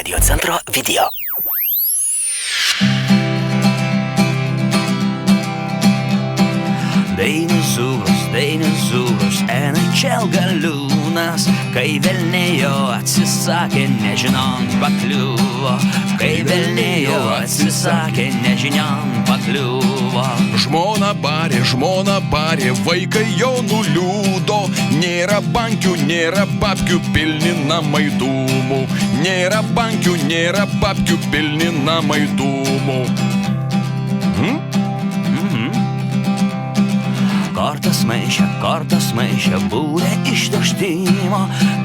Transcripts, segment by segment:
Radio centro video. Dainius Zūrus, NHL galiūnas, kai velnėjo atsisakė, nežinant pakliuvo, kai velnėjo atsisakė, nežinant pakliuvo. Žmona barė, vaikai jo nuliūdo, nėra bankių, nėra babkių, pilni namai dūmų, nėra bankių, nėra babkių, pilni namai dūmų. Kortas maišė būrė iš tuštimo,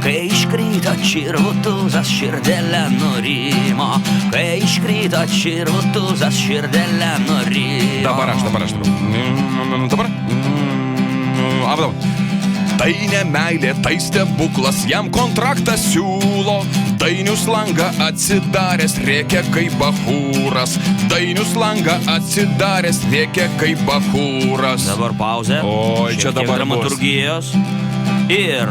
kai iškrito čirvutuzas širdelę nurimo, kai iškrito čirvutuzas širdelę nurimo. Dabar aš. Tai ne meilė, tai stebuklas, jam kontraktą siūlo. Dainius langą atsidaręs, rėkia kaip bachūras. Dainius langą atsidaręs, rėkia kaip bachūras. Dabar pauzė. Oi, čia dabar dramaturgijos. Ir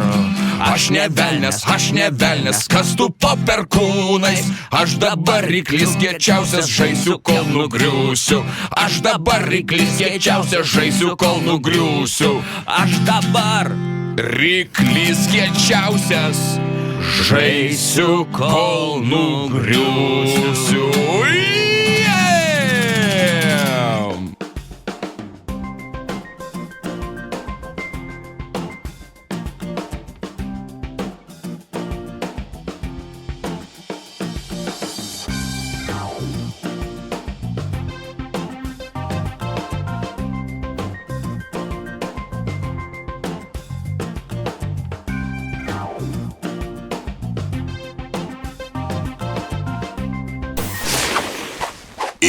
aš ne velnes, kas tu po perkūnais. Aš dabar ryklis kiečiausias, žaisiu, kol nugriūsiu. Aš dabar ryklis kiečiausias, žaisiu, kol nugriūsiu. Aš dabar ryklis kiečiausias, žaisiu, kol nugriūsiu.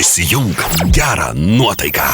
įsijunk gerą nuotaiką.